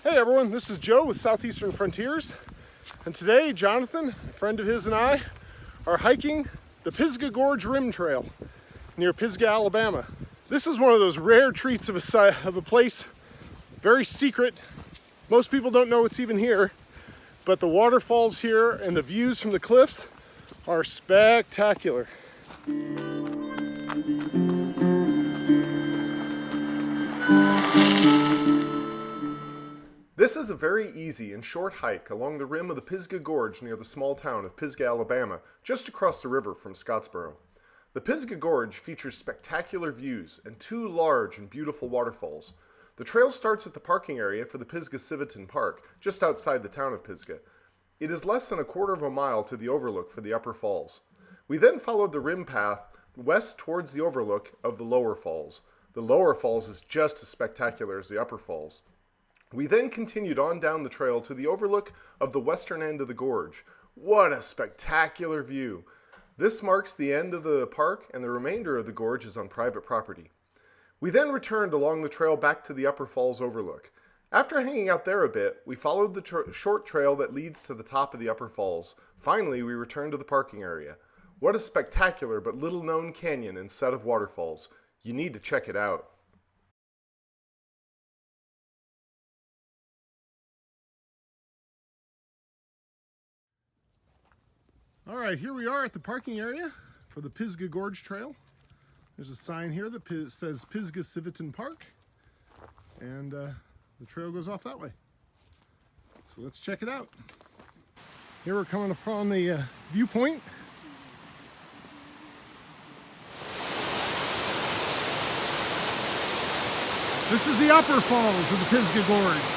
Hey everyone, this is Joe with Southeastern Frontiers, and today Jonathan, a friend of his, and I are hiking the Pisgah Gorge Rim Trail near Pisgah, Alabama. This is one of those rare treats of a place, very secret. Most people don't know it's even here, but the waterfalls here and the views from the cliffs are spectacular. This is a very easy and short hike along the rim of the Pisgah Gorge near the small town of Pisgah, Alabama, just across the river from Scottsboro. The Pisgah Gorge features spectacular views and two large and beautiful waterfalls. The trail starts at the parking area for the Pisgah Civitan Park, just outside the town of Pisgah. It is less than a quarter of a mile to the Overlook for the Upper Falls. We then followed the rim path west towards the Overlook of the Lower Falls. The Lower Falls is just as spectacular as the Upper Falls. We then continued on down the trail to the overlook of the western end of the gorge. What a spectacular view! This marks the end of the park, and the remainder of the gorge is on private property. We then returned along the trail back to the Upper Falls overlook. After hanging out there a bit, we followed the short trail that leads to the top of the Upper Falls. Finally, we returned to the parking area. What a spectacular but little-known canyon and set of waterfalls. You need to check it out. All right, here we are at the parking area for the Pisgah Gorge Trail. There's a sign here that says Pisgah Civitan Park, and the trail goes off that way. So let's check it out. Here we're coming upon the viewpoint. This is the Upper Falls of the Pisgah Gorge.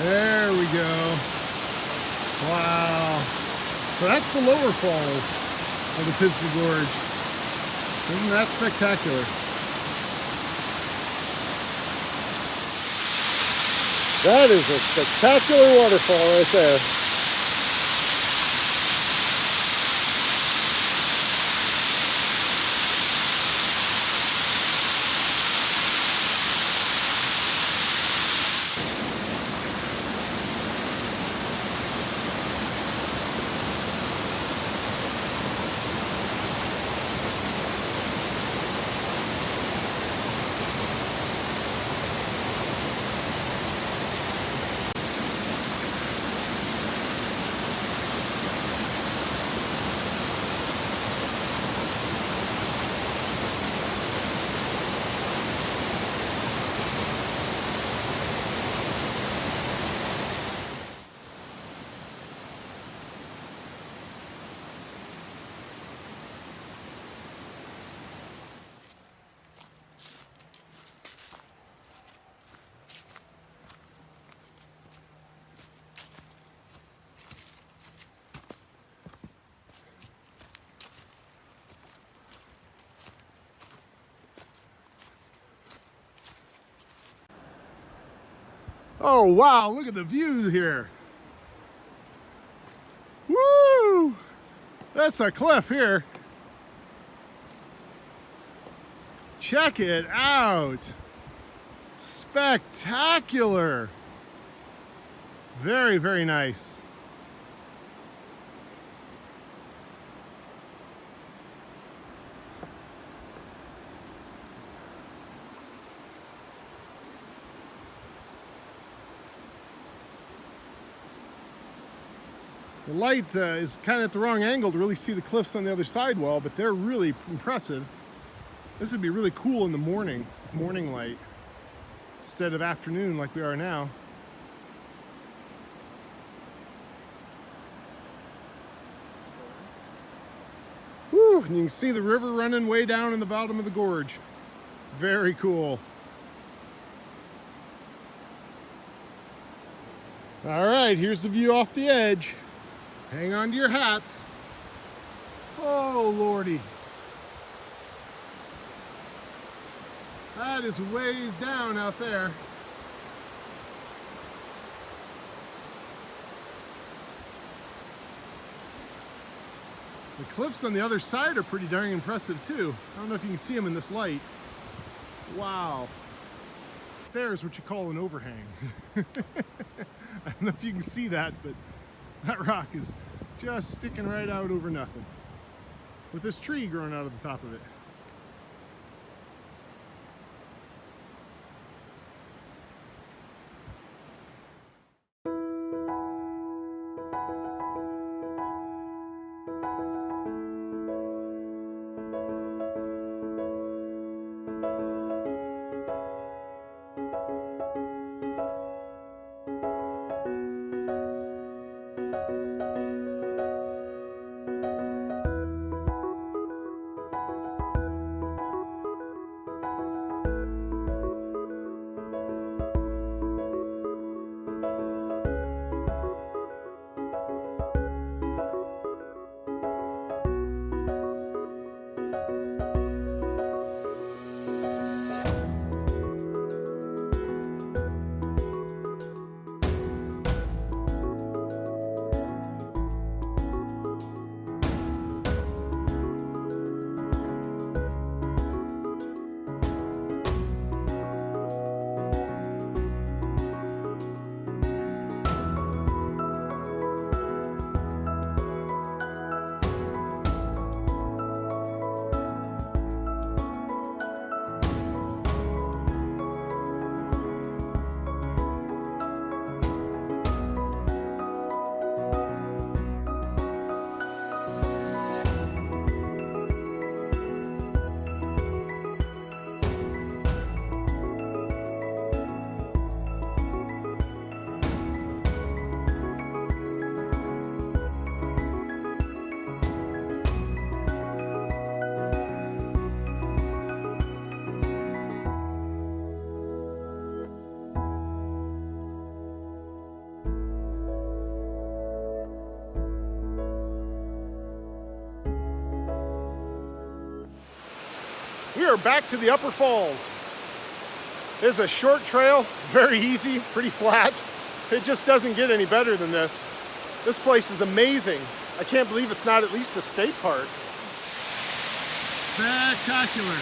There we go. Wow. So that's the lower falls of the Pisgah Gorge. Isn't that spectacular? That is a spectacular waterfall right there. Oh wow, look at the view here. Woo! That's a cliff here. Check it out. Spectacular. Very, very nice. The light is kind of at the wrong angle to really see the cliffs on the other side well, but they're really impressive. This would be really cool in the morning light, instead of afternoon like we are now. Whew, and you can see the river running way down in the bottom of the gorge. Very cool. All right, here's the view off the edge. Hang on to your hats. Oh, Lordy. That is ways down out there. The cliffs on the other side are pretty darn impressive too. I don't know if you can see them in this light. Wow. There's what you call an overhang. I don't know if you can see that, but that rock is just sticking right out over nothing, with this tree growing out of the top of it. We are back to the Upper Falls. This is a short trail, very easy, pretty flat. It just doesn't get any better than this. This place is amazing. I can't believe it's not at least a state park. Spectacular.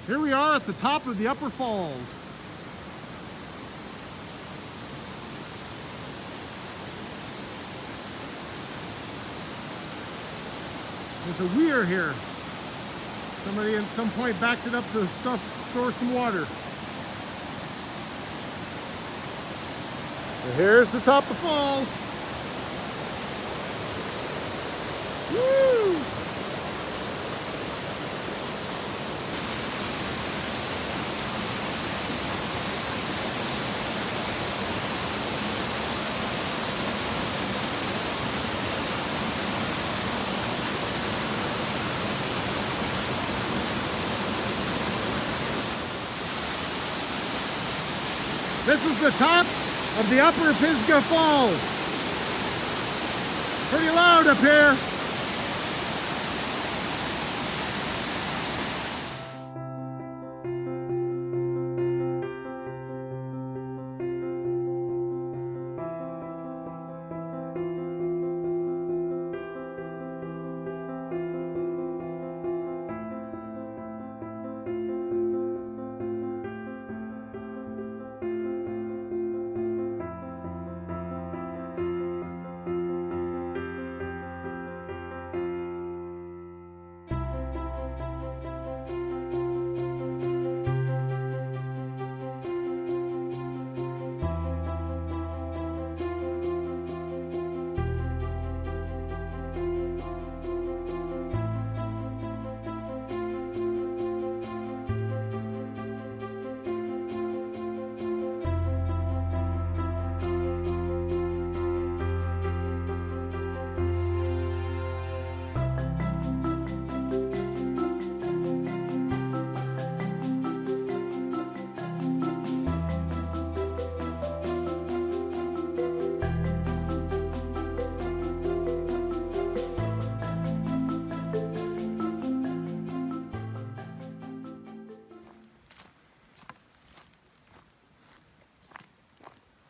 Here we are at the top of the Upper Falls. There's a weir here. Somebody at some point backed it up to store some water. And here's the top of the falls. Woo! This is the top of the Upper Pisgah Falls. Pretty loud up here.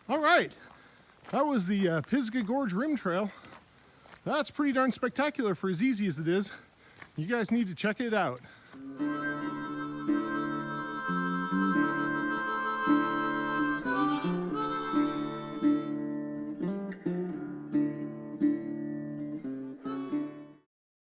All right, that was the Pisgah Gorge Rim Trail. That's pretty darn spectacular for as easy as it is. You guys need to check it out.